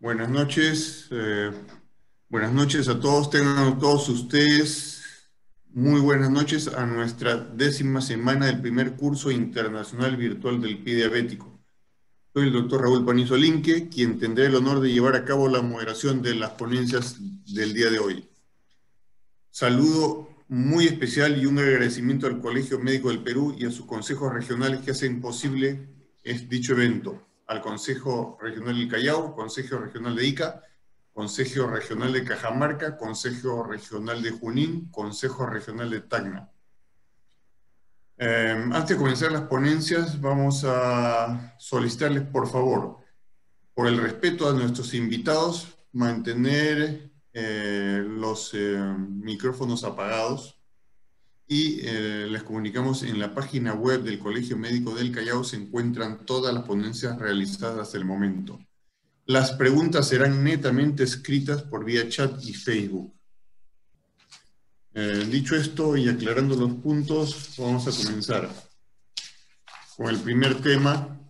Buenas noches, buenas noches a todos, tengan todos ustedes muy buenas noches a nuestra 10ª semana del primer curso internacional virtual del pie diabético. Soy el doctor Raúl Panizo Linque, quien tendrá el honor de llevar a cabo la moderación de las ponencias del día de hoy. Saludo muy especial y un agradecimiento al Colegio Médico del Perú y a sus consejos regionales que hacen posible dicho evento. Al Consejo Regional del Callao, Consejo Regional de Ica, Consejo Regional de Cajamarca, Consejo Regional de Junín, Consejo Regional de Tacna. Antes de comenzar las ponencias, vamos a solicitarles, por favor, por el respeto a nuestros invitados, mantener los micrófonos apagados y les comunicamos en la página web del Colegio Médico del Callao se encuentran todas las ponencias realizadas hasta el momento. Las preguntas serán netamente escritas por vía chat y Facebook. Dicho esto y aclarando los puntos, vamos a comenzar con el primer tema.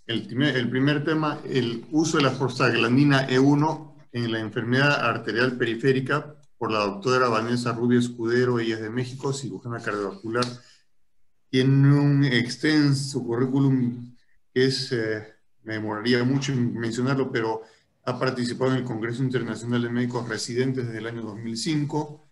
El primer tema, el uso de la prostaglandina E1 en la enfermedad arterial periférica por la doctora Vanessa Rubio Escudero, ella es de México, cirujana cardiovascular. Tiene un extenso currículum que me demoraría mucho en mencionarlo, pero ha participado en el Congreso Internacional de Médicos Residentes desde el año 2005,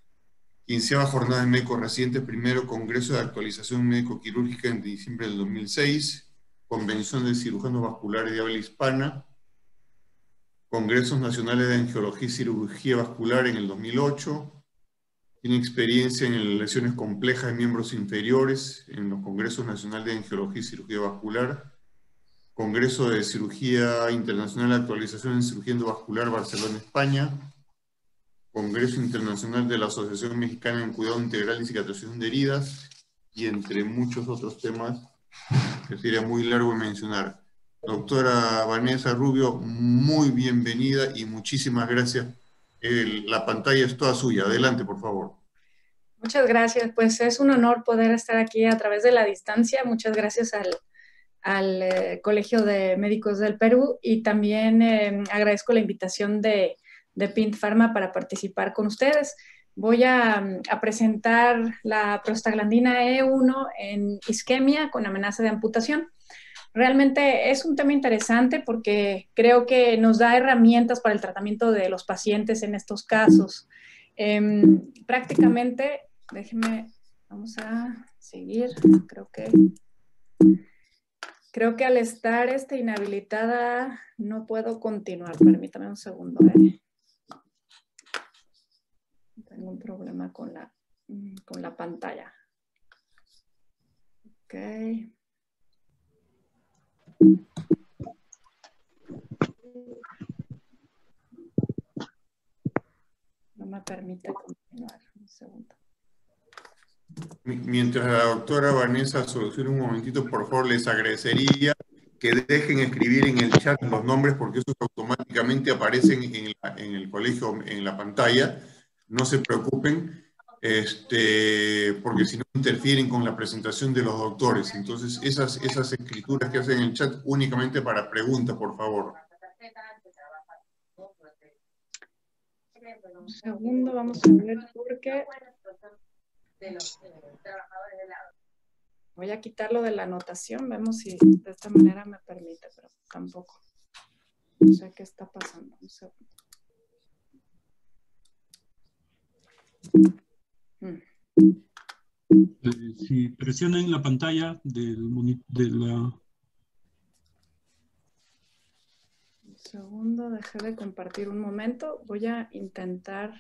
15ª Jornada de Médicos Residentes, primero Congreso de Actualización Médico-Quirúrgica en diciembre del 2006, Convención de Cirujanos Vasculares de Habla Hispana, Congresos Nacionales de Angiología y Cirugía Vascular en el 2008, tiene experiencia en lesiones complejas de miembros inferiores en los Congresos Nacionales de Angiología y Cirugía Vascular, Congreso de Cirugía Internacional de Actualización en Cirugía Endovascular, Barcelona, España, Congreso Internacional de la Asociación Mexicana en Cuidado Integral y Cicatrización de Heridas, y entre muchos otros temas que sería muy largo de mencionar. Doctora Vanessa Rubio, muy bienvenida y muchísimas gracias. La pantalla es toda suya. Adelante, por favor. Muchas gracias. Pues es un honor poder estar aquí a través de la distancia. Muchas gracias al Colegio de Médicos del Perú y también agradezco la invitación de Pint Pharma para participar con ustedes. Voy a presentar la prostaglandina E1 en isquemia con amenaza de amputación. Realmente es un tema interesante porque creo que nos da herramientas para el tratamiento de los pacientes en estos casos. Prácticamente, déjenme, vamos a seguir, creo que al estar inhabilitada no puedo continuar. Permítame un segundo. Tengo un problema con la pantalla. Ok. No me permite continuar. Un segundo. Mientras la doctora Vanessa soluciona un momentito, por favor, les agradecería que dejen escribir en el chat los nombres porque esos automáticamente aparecen en el colegio, en la pantalla. No se preocupen, porque si no interfieren con la presentación de los doctores. Entonces, esas escrituras que hacen en el chat únicamente para preguntas, por favor. Un segundo, vamos a ver por qué. Voy a quitarlo de la anotación, vemos si de esta manera me permite, pero tampoco. No sé qué está pasando. Un segundo. Si presionan la pantalla de la... Un segundo, dejé de compartir un momento. Voy a intentar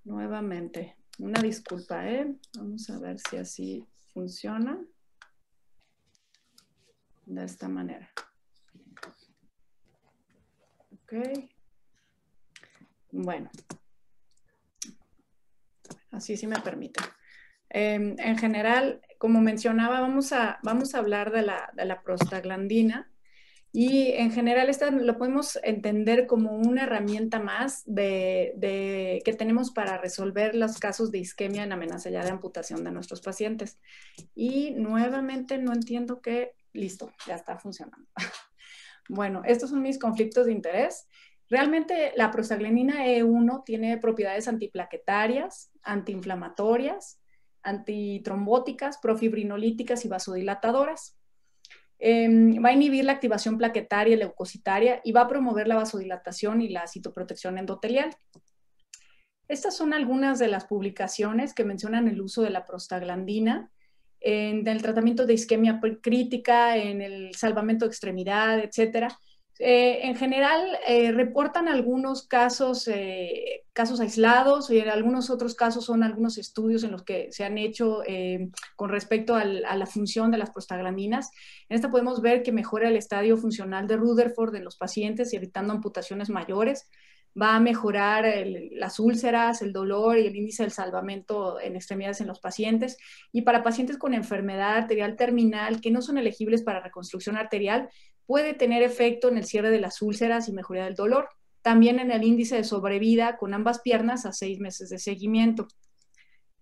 nuevamente. Una disculpa, ¿eh? Vamos a ver si así funciona. De esta manera. Ok. Bueno. Así sí me permite. En general, como mencionaba, vamos a hablar de la prostaglandina. Y en general esta lo podemos entender como una herramienta más que tenemos para resolver los casos de isquemia en amenaza ya de amputación de nuestros pacientes. Y nuevamente no entiendo que, listo, ya está funcionando. Bueno, estos son mis conflictos de interés. Realmente la prostaglandina E1 tiene propiedades antiplaquetarias, antiinflamatorias, antitrombóticas, profibrinolíticas y vasodilatadoras. Va a inhibir la activación plaquetaria y leucocitaria y va a promover la vasodilatación y la citoprotección endotelial. Estas son algunas de las publicaciones que mencionan el uso de la prostaglandina en el tratamiento de isquemia crítica, en el salvamento de extremidad, etc. En general, reportan algunos casos, casos aislados, y en algunos otros casos son algunos estudios en los que se han hecho con respecto a la función de las prostaglandinas. En esta podemos ver que mejora el estadio funcional de Rutherford en los pacientes, evitando amputaciones mayores. Va a mejorar las úlceras, el dolor y el índice del salvamento en extremidades en los pacientes. Y para pacientes con enfermedad arterial terminal que no son elegibles para reconstrucción arterial, puede tener efecto en el cierre de las úlceras y mejoría del dolor. También en el índice de sobrevida con ambas piernas a 6 meses de seguimiento.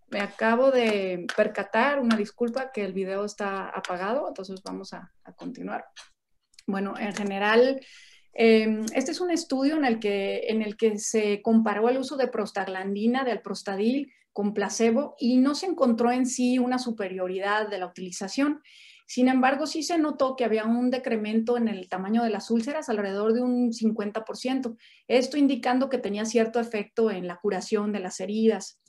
Me acabo de percatar, una disculpa, que el video está apagado, entonces vamos a continuar. Bueno, en general, este es un estudio en el que se comparó el uso de prostaglandina, de alprostadil, con placebo, y no se encontró en sí una superioridad de la utilización. Sin embargo, sí se notó que había un decremento en el tamaño de las úlceras, alrededor de un 50%. Esto indicando que tenía cierto efecto en la curación de las heridas.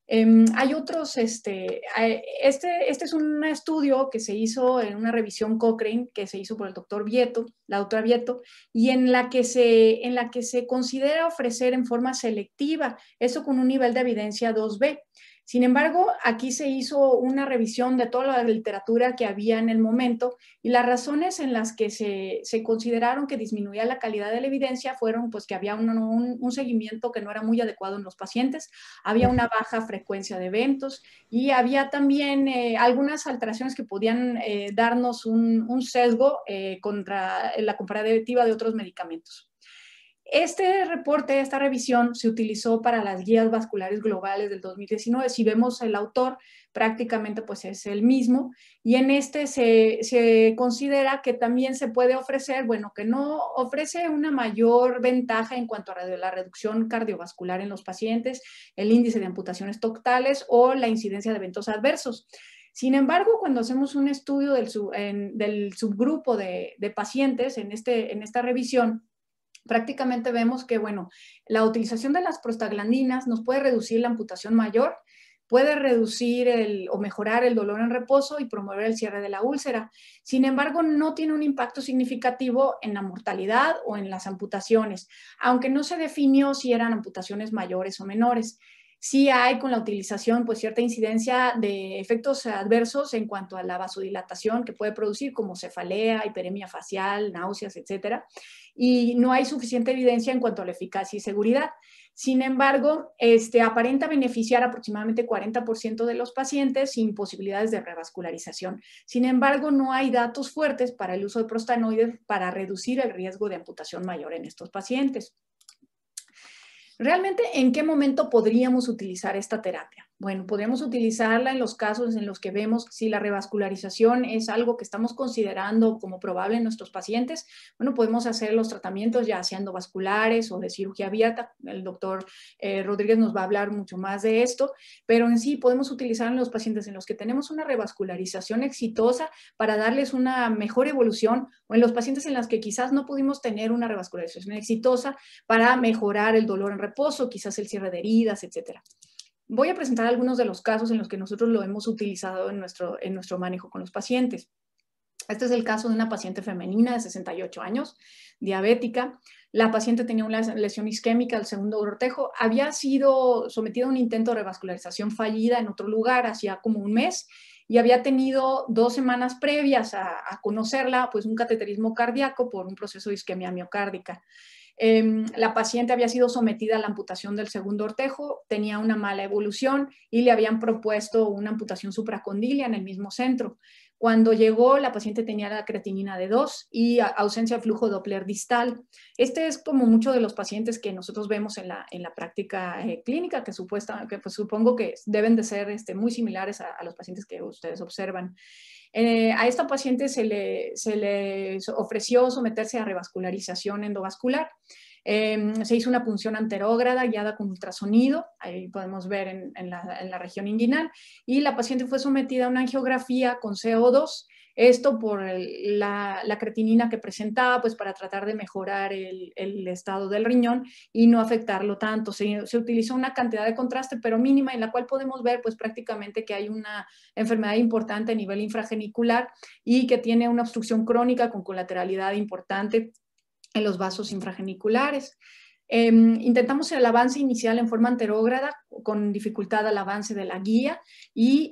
Hay otros, este es un estudio que se hizo en una revisión Cochrane, que se hizo por el doctor Vieto, la doctora Vieto, y en la que se considera ofrecer en forma selectiva, eso con un nivel de evidencia 2B. Sin embargo, aquí se hizo una revisión de toda la literatura que había en el momento, y las razones en las que se consideraron que disminuía la calidad de la evidencia fueron pues que había un seguimiento que no era muy adecuado en los pacientes, había una baja frecuencia de eventos y había también algunas alteraciones que podían darnos un sesgo contra la comparativa de otros medicamentos. Este reporte, esta revisión, se utilizó para las guías vasculares globales del 2019. Si vemos el autor, prácticamente pues es el mismo, y en este se considera que también se puede ofrecer, bueno, que no ofrece una mayor ventaja en cuanto a la reducción cardiovascular en los pacientes, el índice de amputaciones totales o la incidencia de eventos adversos. Sin embargo, cuando hacemos un estudio del subgrupo de pacientes en esta revisión, prácticamente vemos que, bueno, la utilización de las prostaglandinas nos puede reducir la amputación mayor, puede reducir o mejorar el dolor en reposo y promover el cierre de la úlcera. Sin embargo, no tiene un impacto significativo en la mortalidad o en las amputaciones, aunque no se definió si eran amputaciones mayores o menores. Sí hay con la utilización pues cierta incidencia de efectos adversos en cuanto a la vasodilatación que puede producir, como cefalea, hiperemia facial, náuseas, etcétera, y no hay suficiente evidencia en cuanto a la eficacia y seguridad. Sin embargo, aparenta beneficiar aproximadamente 40% de los pacientes sin posibilidades de revascularización. Sin embargo, no hay datos fuertes para el uso de prostanoides para reducir el riesgo de amputación mayor en estos pacientes. ¿Realmente en qué momento podríamos utilizar esta terapia? Bueno, podríamos utilizarla en los casos en los que vemos si la revascularización es algo que estamos considerando como probable en nuestros pacientes. Bueno, podemos hacer los tratamientos ya sea endovasculares o de cirugía abierta. El doctor Rodríguez nos va a hablar mucho más de esto, pero en sí podemos utilizar en los pacientes en los que tenemos una revascularización exitosa para darles una mejor evolución, o en los pacientes en los que quizás no pudimos tener una revascularización exitosa para mejorar el dolor en reposo, quizás el cierre de heridas, etcétera. Voy a presentar algunos de los casos en los que nosotros lo hemos utilizado en nuestro manejo con los pacientes. Este es el caso de una paciente femenina de 68 años, diabética. La paciente tenía una lesión isquémica del segundo cortejo. Había sido sometida a un intento de revascularización fallida en otro lugar hacía como un mes y había tenido 2 semanas previas a conocerla, pues un cateterismo cardíaco por un proceso de isquemia miocárdica. La paciente había sido sometida a la amputación del segundo ortejo, tenía una mala evolución y le habían propuesto una amputación supracondilia en el mismo centro. Cuando llegó, la paciente tenía la creatinina de 2 y ausencia de flujo Doppler distal. Este es como muchos de los pacientes que nosotros vemos en la práctica clínica, que pues, supongo que deben de ser muy similares a los pacientes que ustedes observan. A esta paciente se le ofreció someterse a revascularización endovascular. Se hizo una punción anterógrada guiada con ultrasonido, ahí podemos ver en la región inguinal, y la paciente fue sometida a una angiografía con CO2, esto por la creatinina que presentaba, pues para tratar de mejorar el estado del riñón y no afectarlo tanto. Se utilizó una cantidad de contraste, pero mínima, en la cual podemos ver pues prácticamente que hay una enfermedad importante a nivel infragenicular y que tiene una obstrucción crónica con colateralidad importante en los vasos infrageniculares. Intentamos el avance inicial en forma anterógrada con dificultad al avance de la guía y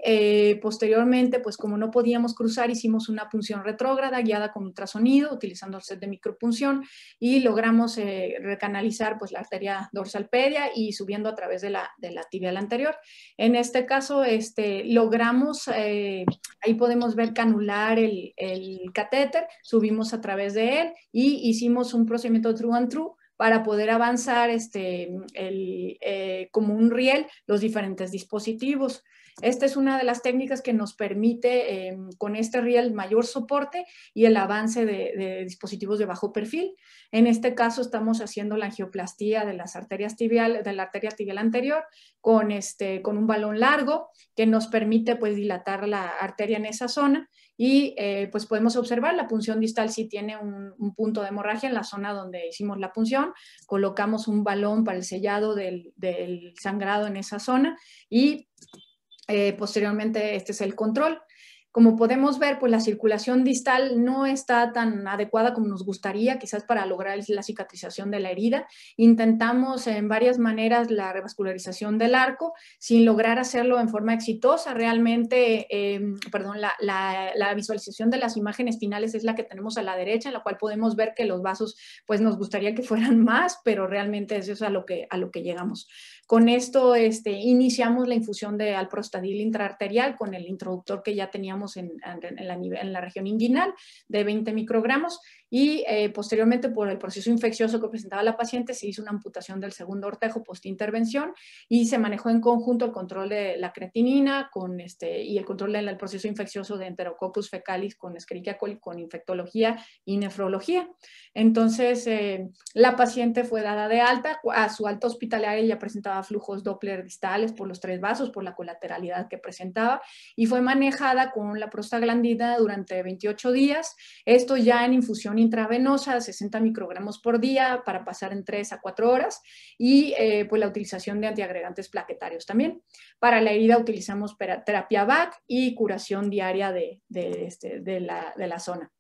posteriormente, pues como no podíamos cruzar, hicimos una punción retrógrada guiada con ultrasonido utilizando el set de micropunción y logramos recanalizar pues la arteria dorsal pedia y subiendo a través de la tibial anterior. En este caso, logramos, ahí podemos ver canular el catéter, subimos a través de él y hicimos un procedimiento true and true para poder avanzar como un riel los diferentes dispositivos. Esta es una de las técnicas que nos permite con este riel mayor soporte y el avance de dispositivos de bajo perfil. En este caso estamos haciendo la angioplastía de las arterias tibial, de la arteria tibial anterior con un balón largo que nos permite pues dilatar la arteria en esa zona y pues podemos observar la punción distal sí tiene un punto de hemorragia en la zona donde hicimos la punción, colocamos un balón para el sellado del sangrado en esa zona y posteriormente este es el control. Como podemos ver, pues la circulación distal no está tan adecuada como nos gustaría, quizás para lograr la cicatrización de la herida. Intentamos en varias maneras la revascularización del arco, sin lograr hacerlo en forma exitosa. Realmente, la visualización de las imágenes finales es la que tenemos a la derecha, en la cual podemos ver que los vasos, pues nos gustaría que fueran más, pero realmente eso es a lo que llegamos. Con esto iniciamos la infusión de alprostadil intraarterial con el introductor que ya teníamos en la región inguinal de 20 microgramos y posteriormente por el proceso infeccioso que presentaba la paciente se hizo una amputación del segundo ortejo post-intervención y se manejó en conjunto el control de la creatinina y el control del proceso infeccioso de Enterococcus fecalis con Escherichia coli, con infectología y nefrología. Entonces, la paciente fue dada de alta, a su alta hospitalaria ya presentaba flujos Doppler distales por los 3 vasos, por la colateralidad que presentaba, y fue manejada con la prostaglandina durante 28 días, esto ya en infusión intravenosa, 60 microgramos por día, para pasar en 3 a 4 horas, y pues la utilización de antiagregantes plaquetarios también. Para la herida utilizamos terapia VAC y curación diaria de la zona.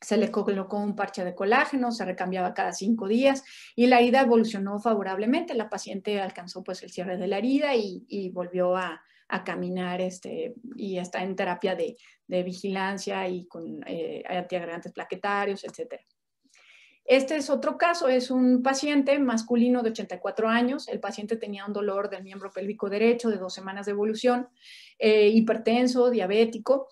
Se le colocó un parche de colágeno, se recambiaba cada 5 días y la herida evolucionó favorablemente. La paciente alcanzó pues el cierre de la herida y volvió a caminar y está en terapia de vigilancia y con antiagregantes plaquetarios, etc. Este es otro caso, es un paciente masculino de 84 años. El paciente tenía un dolor del miembro pélvico derecho de 2 semanas de evolución, hipertenso, diabético.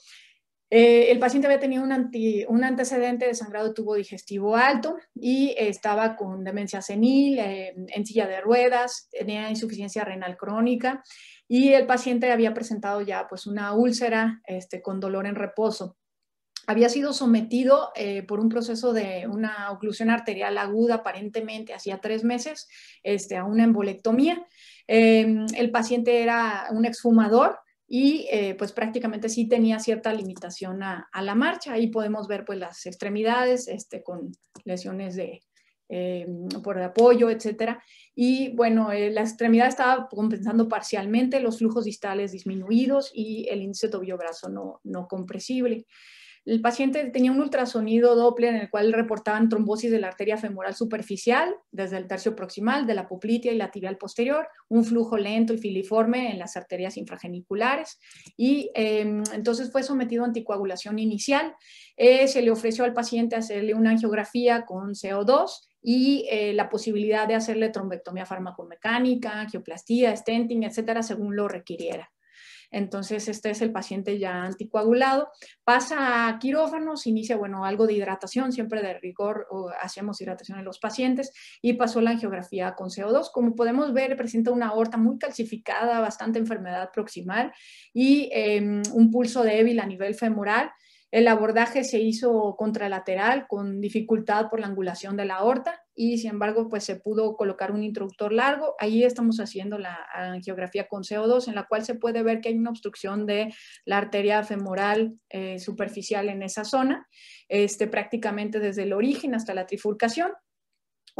El paciente había tenido un antecedente de sangrado de tubo digestivo alto y estaba con demencia senil, en silla de ruedas, tenía insuficiencia renal crónica y el paciente había presentado ya pues una úlcera con dolor en reposo. Había sido sometido por un proceso de una oclusión arterial aguda aparentemente hacía 3 meses a una embolectomía. El paciente era un exfumador y pues prácticamente sí tenía cierta limitación a la marcha. Ahí podemos ver pues las extremidades con lesiones por apoyo, etcétera. Y bueno, la extremidad estaba compensando parcialmente, los flujos distales disminuidos y el índice tobillo-brazo no compresible. El paciente tenía un ultrasonido Doppler en el cual reportaban trombosis de la arteria femoral superficial desde el tercio proximal, de la poplitea y la tibial posterior, un flujo lento y filiforme en las arterias infrageniculares y entonces fue sometido a anticoagulación inicial. Se le ofreció al paciente hacerle una angiografía con CO2 y la posibilidad de hacerle trombectomía farmacomecánica, angioplastía, stenting, etcétera, según lo requiriera. Entonces, este es el paciente ya anticoagulado. Pasa a quirófanos, inicia, bueno, algo de hidratación, siempre de rigor hacemos hidratación en los pacientes, y pasó la angiografía con CO2. Como podemos ver, presenta una aorta muy calcificada, bastante enfermedad proximal y un pulso débil a nivel femoral. El abordaje se hizo contralateral con dificultad por la angulación de la aorta y sin embargo pues se pudo colocar un introductor largo. Ahí estamos haciendo la angiografía con CO2 en la cual se puede ver que hay una obstrucción de la arteria femoral superficial en esa zona, prácticamente desde el origen hasta la trifurcación.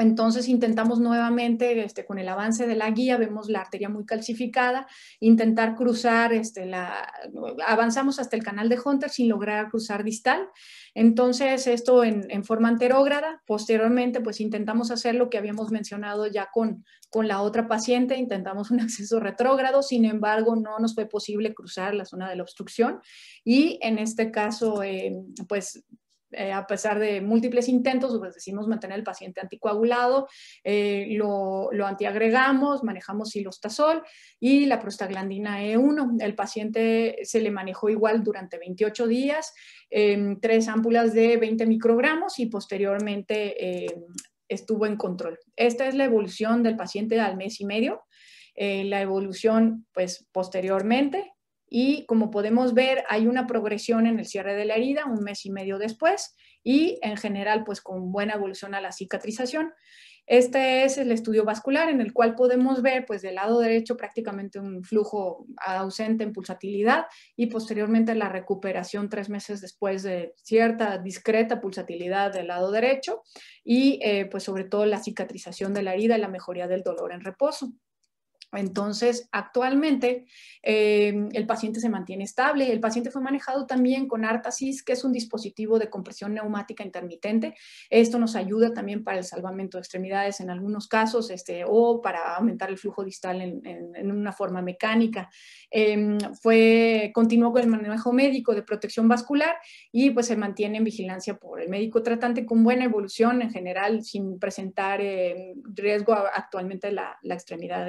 Entonces intentamos nuevamente, con el avance de la guía, vemos la arteria muy calcificada, intentar cruzar, avanzamos hasta el canal de Hunter sin lograr cruzar distal. Entonces esto en forma anterógrada. Posteriormente pues intentamos hacer lo que habíamos mencionado ya con la otra paciente, intentamos un acceso retrógrado, sin embargo no nos fue posible cruzar la zona de la obstrucción y en este caso a pesar de múltiples intentos, pues decidimos mantener el paciente anticoagulado, lo antiagregamos, manejamos silostazol y la prostaglandina E1. El paciente se le manejó igual durante 28 días, 3 ámpulas de 20 microgramos y posteriormente estuvo en control. Esta es la evolución del paciente al mes y medio, la evolución pues posteriormente. Y como podemos ver, hay una progresión en el cierre de la herida un mes y medio después y en general pues con buena evolución a la cicatrización. Este es el estudio vascular en el cual podemos ver pues del lado derecho prácticamente un flujo ausente en pulsatilidad y posteriormente la recuperación 3 meses después de cierta discreta pulsatilidad del lado derecho y pues sobre todo la cicatrización de la herida y la mejoría del dolor en reposo. Entonces, actualmente el paciente se mantiene estable. El paciente fue manejado también con Artasis, que es un dispositivo de compresión neumática intermitente. Esto nos ayuda también para el salvamento de extremidades en algunos casos o para aumentar el flujo distal en una forma mecánica. Continuó con el manejo médico de protección vascular y pues se mantiene en vigilancia por el médico tratante con buena evolución en general, sin presentar riesgo actualmente la extremidad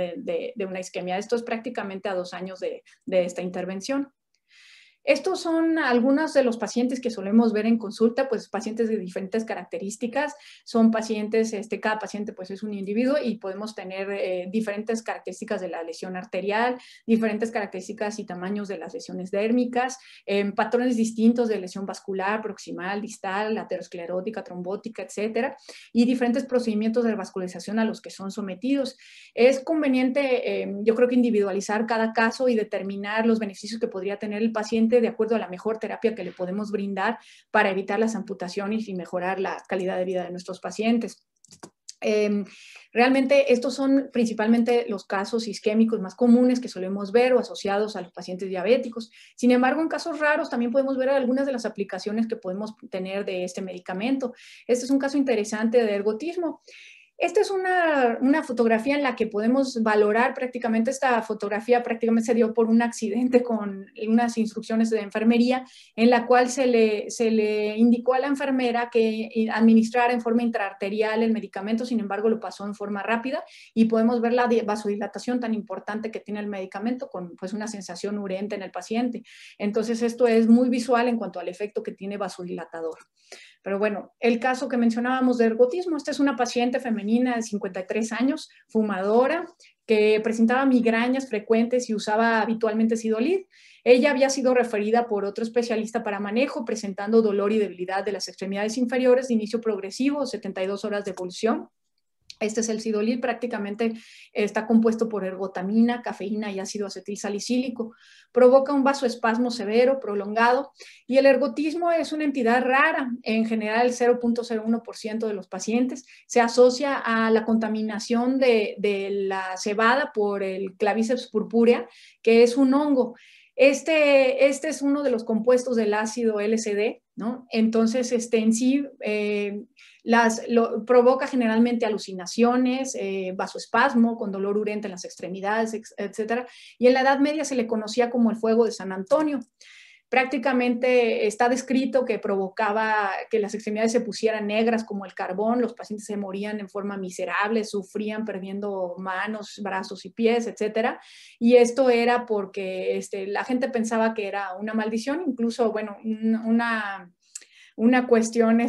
de una isquemia. Esto es prácticamente a 2 años de esta intervención. Estos son algunos de los pacientes que solemos ver en consulta, pues pacientes de diferentes características, son pacientes, cada paciente pues es un individuo y podemos tener diferentes características de la lesión arterial, diferentes características y tamaños de las lesiones dérmicas, patrones distintos de lesión vascular, proximal, distal, aterosclerótica, trombótica, etcétera, y diferentes procedimientos de vascularización a los que son sometidos. Es conveniente, yo creo que individualizar cada caso y determinar los beneficios que podría tener el paciente de acuerdo a la mejor terapia que le podemos brindar para evitar las amputaciones y mejorar la calidad de vida de nuestros pacientes. Realmente estos son principalmente los casos isquémicos más comunes que solemos ver o asociados a los pacientes diabéticos. Sin embargo, en casos raros también podemos ver algunas de las aplicaciones que podemos tener de este medicamento. Este es un caso interesante de ergotismo. Esta es una fotografía en la que podemos valorar prácticamente, esta fotografía prácticamente se dio por un accidente con unas instrucciones de enfermería en la cual se le indicó a la enfermera que administrara en forma intraarterial el medicamento, sin embargo lo pasó en forma rápida y podemos ver la vasodilatación tan importante que tiene el medicamento con pues una sensación urente en el paciente. Entonces esto es muy visual en cuanto al efecto que tiene vasodilatador. Pero bueno, el caso que mencionábamos de ergotismo, esta es una paciente femenina de 53 años, fumadora, que presentaba migrañas frecuentes y usaba habitualmente Sidolid. Ella había sido referida por otro especialista para manejo, presentando dolor y debilidad de las extremidades inferiores de inicio progresivo, 72 horas de evolución. Este es el Sidolid, prácticamente está compuesto por ergotamina, cafeína y ácido acetilsalicílico. Provoca un vasoespasmo severo, prolongado, y el ergotismo es una entidad rara. En general, el 0.01% de los pacientes se asocia a la contaminación de la cebada por el Claviceps purpúrea, que es un hongo. Este es uno de los compuestos del ácido LSD, ¿no? Entonces, en sí provoca generalmente alucinaciones, vasoespasmo con dolor urente en las extremidades, etcétera. Y en la Edad Media se le conocía como el fuego de San Antonio. Prácticamente está descrito que provocaba que las extremidades se pusieran negras como el carbón, los pacientes se morían en forma miserable, sufrían perdiendo manos, brazos y pies, etcétera. Y esto era porque la gente pensaba que era una maldición, incluso, bueno, una cuestión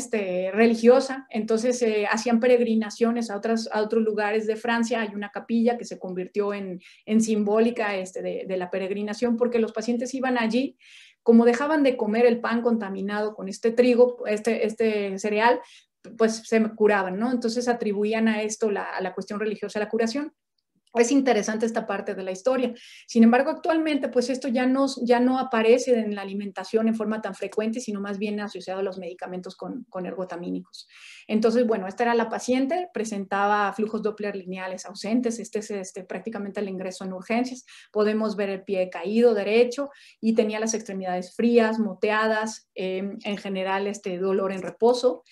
religiosa. Entonces hacían peregrinaciones a otros lugares de Francia. Hay una capilla que se convirtió en simbólica de la peregrinación, porque los pacientes iban allí, como dejaban de comer el pan contaminado con este trigo, este cereal, pues se curaban, ¿no? Entonces atribuían a esto a la cuestión religiosa, la curación. Es interesante esta parte de la historia. Sin embargo, actualmente, pues esto ya no aparece en la alimentación en forma tan frecuente, sino más bien asociado a los medicamentos con ergotamínicos. Entonces, bueno, esta era la paciente, presentaba flujos Doppler lineales ausentes. Este es prácticamente el ingreso en urgencias. Podemos ver el pie caído derecho y tenía las extremidades frías, moteadas, en general dolor en reposo.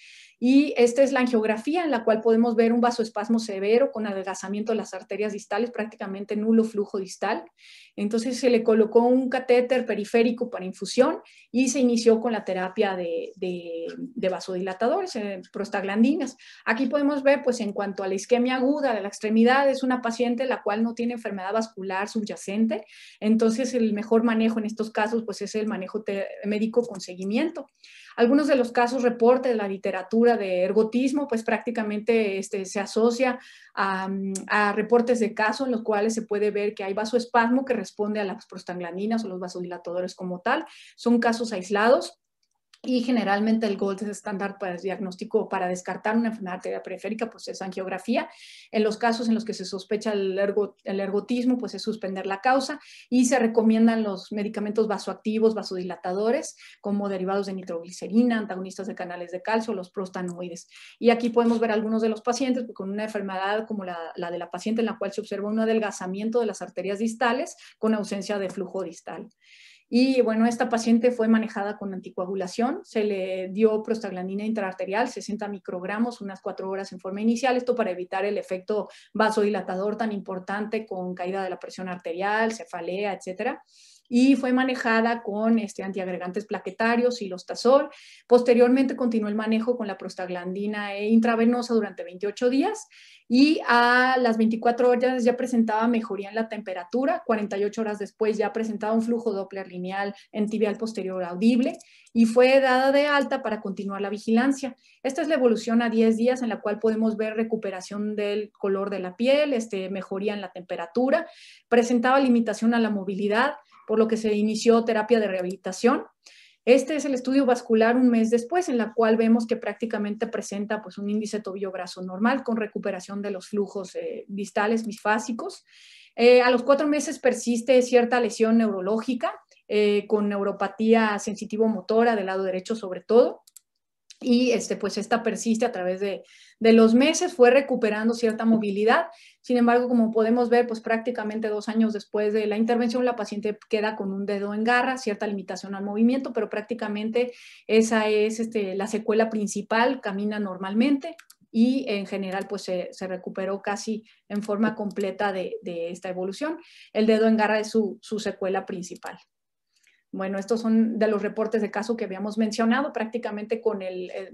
Y esta es la angiografía, en la cual podemos ver un vasoespasmo severo con adelgazamiento de las arterias distales, prácticamente nulo flujo distal. Entonces se le colocó un catéter periférico para infusión y se inició con la terapia de vasodilatadores, prostaglandinas. Aquí podemos ver, pues en cuanto a la isquemia aguda de la extremidad, es una paciente la cual no tiene enfermedad vascular subyacente. Entonces el mejor manejo en estos casos, pues es el manejo médico con seguimiento. Algunos de los casos reporte de la literatura de ergotismo, pues prácticamente se asocia a reportes de casos en los cuales se puede ver que hay vasoespasmo que responde a las prostaglandinas o los vasodilatadores como tal. Son casos aislados. Y generalmente el gold estándar para el diagnóstico, para descartar una enfermedad arterial periférica, pues es angiografía. En los casos en los que se sospecha el ergotismo, pues es suspender la causa, y se recomiendan los medicamentos vasoactivos, vasodilatadores, como derivados de nitroglicerina, antagonistas de canales de calcio, los prostanoides. Y aquí podemos ver algunos de los pacientes con una enfermedad como la de la paciente, en la cual se observa un adelgazamiento de las arterias distales con ausencia de flujo distal. Y bueno, esta paciente fue manejada con anticoagulación, se le dio prostaglandina intraarterial, 60 microgramos, unas 4 horas en forma inicial, esto para evitar el efecto vasodilatador tan importante con caída de la presión arterial, cefalea, etcétera. Y fue manejada con antiagregantes plaquetarios y lostazol. Posteriormente continuó el manejo con la prostaglandina intravenosa durante 28 días y a las 24 horas ya presentaba mejoría en la temperatura, 48 horas después ya presentaba un flujo Doppler lineal en tibial posterior audible y fue dada de alta para continuar la vigilancia. Esta es la evolución a 10 días en la cual podemos ver recuperación del color de la piel, mejoría en la temperatura, presentaba limitación a la movilidad, por lo que se inició terapia de rehabilitación. Este es el estudio vascular un mes después, en la cual vemos que prácticamente presenta pues, un índice tobillo-brazo normal con recuperación de los flujos distales bifásicos. A los 4 meses persiste cierta lesión neurológica con neuropatía sensitivo-motora del lado derecho sobre todo. Y pues esta persiste a través de los meses, fue recuperando cierta movilidad. Sin embargo, como podemos ver, pues prácticamente 2 años después de la intervención, la paciente queda con un dedo en garra, cierta limitación al movimiento, pero prácticamente esa es la secuela principal, camina normalmente y en general pues se recuperó casi en forma completa de esta evolución. El dedo en garra es su secuela principal. Bueno, estos son de los reportes de caso que habíamos mencionado, prácticamente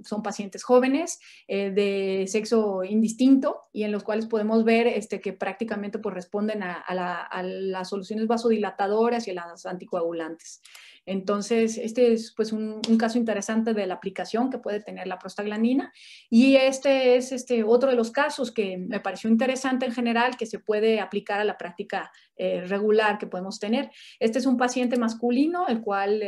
son pacientes jóvenes de sexo indistinto y en los cuales podemos ver que prácticamente pues, responden a las soluciones vasodilatadoras y a las anticoagulantes. Entonces, este es pues, un caso interesante de la aplicación que puede tener la prostaglandina y este es otro de los casos que me pareció interesante en general que se puede aplicar a la práctica regular que podemos tener. Este es un paciente masculino, el cual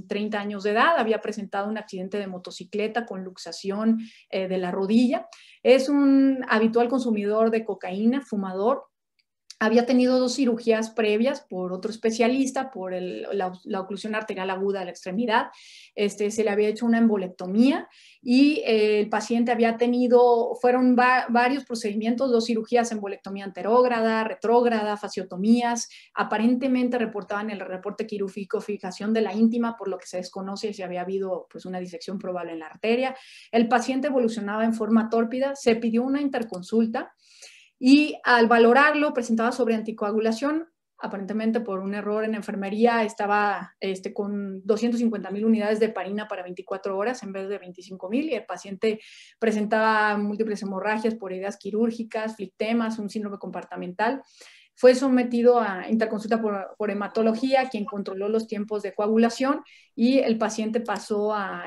30 años de edad había presentado un accidente de motocicleta con luxación de la rodilla. Es un habitual consumidor de cocaína, fumador. Había tenido 2 cirugías previas por otro especialista, por la oclusión arterial aguda de la extremidad. Se le había hecho una embolectomía y el paciente había tenido, fueron varios procedimientos, 2 cirugías, embolectomía anterógrada, retrógrada, fasciotomías. Aparentemente reportaban en el reporte quirúrgico fijación de la íntima, por lo que se desconoce si había habido pues, una disección probable en la arteria. El paciente evolucionaba en forma tórpida, se pidió una interconsulta. Y al valorarlo presentaba sobre anticoagulación, aparentemente por un error en enfermería, estaba con 250,000 unidades de heparina para 24 horas en vez de 25,000, y el paciente presentaba múltiples hemorragias por heridas quirúrgicas, flictemas, un síndrome compartimental. Fue sometido a interconsulta por hematología, quien controló los tiempos de coagulación, y el paciente pasó a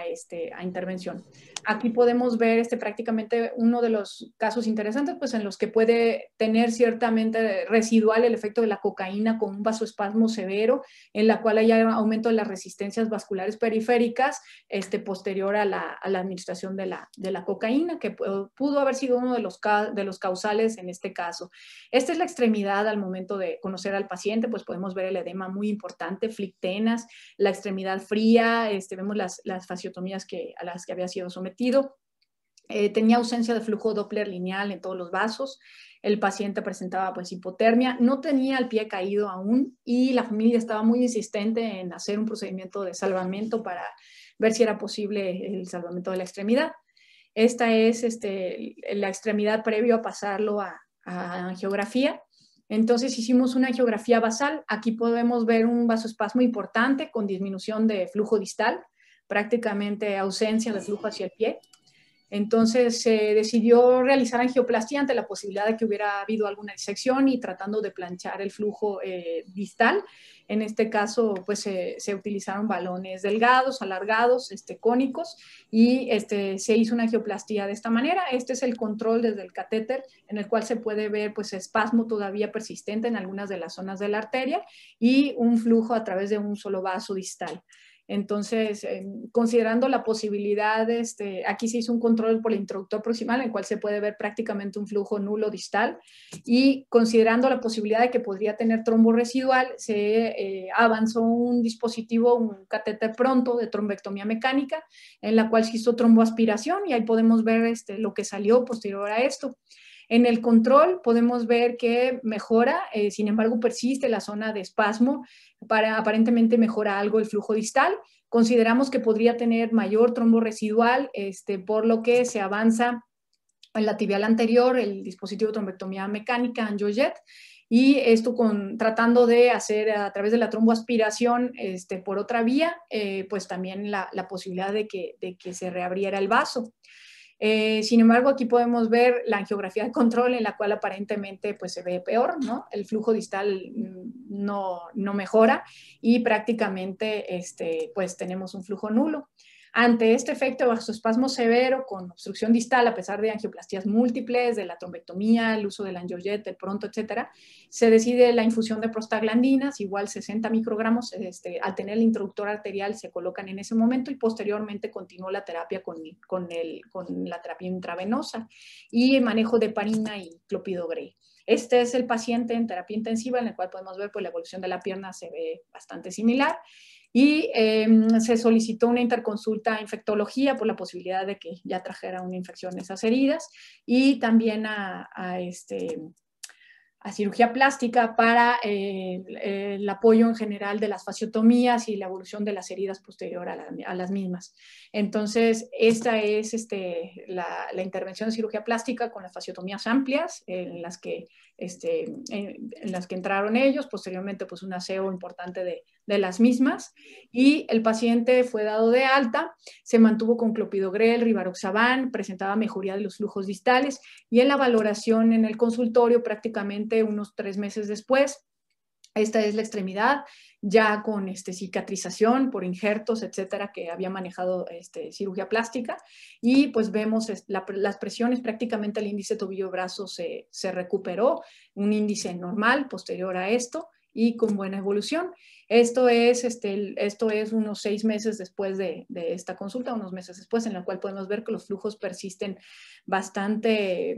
intervención. Aquí podemos ver prácticamente uno de los casos interesantes, pues en los que puede tener ciertamente residual el efecto de la cocaína con un vasoespasmo severo, en la cual hay aumento de las resistencias vasculares periféricas posterior a la administración de la cocaína, que pudo haber sido uno de los causales en este caso. Esta es la extremidad al momento de conocer al paciente, pues podemos ver el edema muy importante, flictenas, la extremidad fría, vemos las fasciotomías a las que había sido sometido. Tenía ausencia de flujo Doppler lineal en todos los vasos. El paciente presentaba pues hipotermia, no tenía el pie caído aún, y la familia estaba muy insistente en hacer un procedimiento de salvamento para ver si era posible el salvamento de la extremidad. Esta es la extremidad previo a pasarlo a angiografía. Entonces hicimos una angiografía basal. Aquí podemos ver un vasoespasmo importante con disminución de flujo distal, prácticamente ausencia de flujo hacia el pie. Entonces se decidió realizar angioplastia ante la posibilidad de que hubiera habido alguna disección y tratando de planchar el flujo distal. En este caso, pues se utilizaron balones delgados, alargados, cónicos, y se hizo una angioplastia de esta manera. Este es el control desde el catéter, en el cual se puede ver pues espasmo todavía persistente en algunas de las zonas de la arteria y un flujo a través de un solo vaso distal. Entonces, considerando la posibilidad, aquí se hizo un control por el introductor proximal, en el cual se puede ver prácticamente un flujo nulo distal, y considerando la posibilidad de que podría tener trombo residual, se avanzó un dispositivo, un catéter pronto de trombectomía mecánica, en la cual se hizo tromboaspiración, y ahí podemos ver lo que salió posterior a esto. En el control podemos ver que mejora, sin embargo persiste la zona de espasmo, aparentemente mejora algo el flujo distal. Consideramos que podría tener mayor trombo residual, por lo que se avanza en la tibial anterior el dispositivo de trombectomía mecánica, AngioJet, y esto tratando de hacer a través de la tromboaspiración por otra vía, pues también la posibilidad de que se reabriera el vaso. Sin embargo, aquí podemos ver la angiografía de control, en la cual aparentemente pues, se ve peor, ¿no? El flujo distal no mejora, y prácticamente pues, tenemos un flujo nulo. Ante este efecto de vasoespasmo severo con obstrucción distal, a pesar de angioplastías múltiples, de la trombectomía, el uso del AngioJet, el pronto, etcétera, se decide la infusión de prostaglandinas, igual 60 microgramos, al tener el introductor arterial se colocan en ese momento, y posteriormente continuó la terapia con la terapia intravenosa y manejo de heparina y clopidogrel. Este es el paciente en terapia intensiva, en el cual podemos ver pues, la evolución de la pierna se ve bastante similar. Y se solicitó una interconsulta a infectología por la posibilidad de que ya trajera una infección en esas heridas, y también a cirugía plástica para el apoyo en general de las fasciotomías y la evolución de las heridas posterior a las mismas. Entonces, esta es la intervención de cirugía plástica con las fasciotomías amplias, en las que entraron ellos, posteriormente pues un aseo importante de las mismas, y el paciente fue dado de alta, se mantuvo con clopidogrel, rivaroxaban, presentaba mejoría de los flujos distales, y en la valoración en el consultorio prácticamente unos 3 meses después, esta es la extremidad, ya con cicatrización por injertos, etcétera, que había manejado cirugía plástica, y pues vemos las presiones, prácticamente el índice tobillo-brazo se recuperó, un índice normal posterior a esto, y con buena evolución. Esto es unos 6 meses después de esta consulta, unos meses después, en la cual podemos ver que los flujos persisten bastante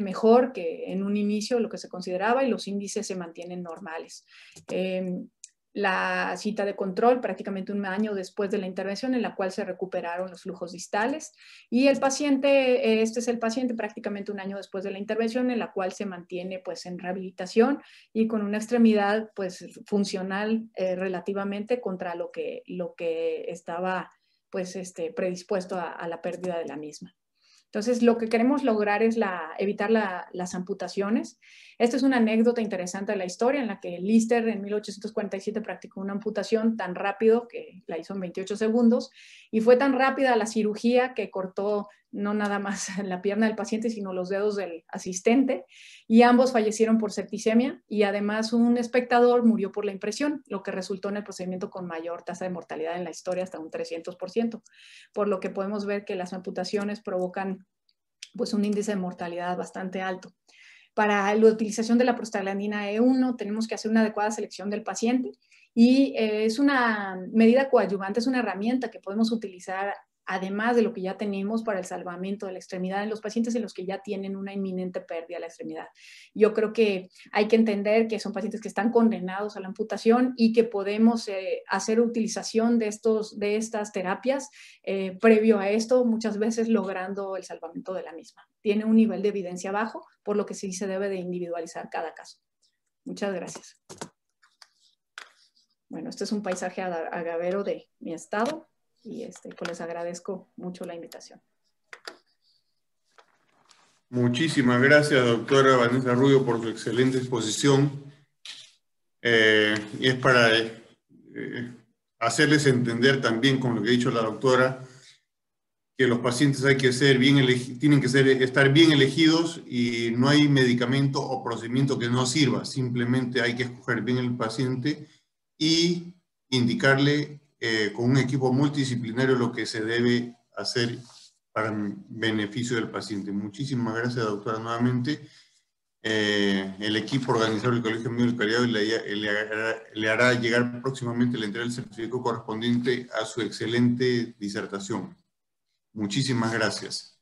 mejor que en un inicio lo que se consideraba, y los índices se mantienen normales. La cita de control prácticamente 1 año después de la intervención, en la cual se recuperaron los flujos distales, y el paciente, este es el paciente prácticamente 1 año después de la intervención, en la cual se mantiene pues en rehabilitación y con una extremidad pues funcional relativamente contra lo que estaba pues predispuesto a la pérdida de la misma. Entonces, lo que queremos lograr es evitar las amputaciones. Esta es una anécdota interesante de la historia en la que Lister en 1847 practicó una amputación tan rápido que la hizo en 28 segundos y fue tan rápida la cirugía que cortó no nada más la pierna del paciente, sino los dedos del asistente, y ambos fallecieron por septicemia y además un espectador murió por la impresión, lo que resultó en el procedimiento con mayor tasa de mortalidad en la historia, hasta un 300%, por lo que podemos ver que las amputaciones provocan pues un índice de mortalidad bastante alto. Para la utilización de la prostaglandina E1 tenemos que hacer una adecuada selección del paciente y es una medida coadyuvante, es una herramienta que podemos utilizar además de lo que ya tenemos para el salvamento de la extremidad en los pacientes en los que ya tienen una inminente pérdida de la extremidad. Yo creo que hay que entender que son pacientes que están condenados a la amputación y que podemos hacer utilización de estas terapias previo a esto, muchas veces logrando el salvamento de la misma. Tiene un nivel de evidencia bajo, por lo que sí se debe de individualizar cada caso. Muchas gracias. Bueno, este es un paisaje agavero de mi estado. Y pues les agradezco mucho la invitación. Muchísimas gracias, doctora Vanessa Rubio, por su excelente exposición. Y es para hacerles entender también, con lo que ha dicho la doctora, que los pacientes hay que ser tienen que estar bien elegidos y no hay medicamento o procedimiento que no sirva. Simplemente hay que escoger bien el paciente y indicarle con un equipo multidisciplinario lo que se debe hacer para el beneficio del paciente. Muchísimas gracias, doctora, nuevamente. El equipo organizador del Colegio Médico del Callao le hará llegar próximamente la entrega del certificado correspondiente a su excelente disertación. Muchísimas gracias.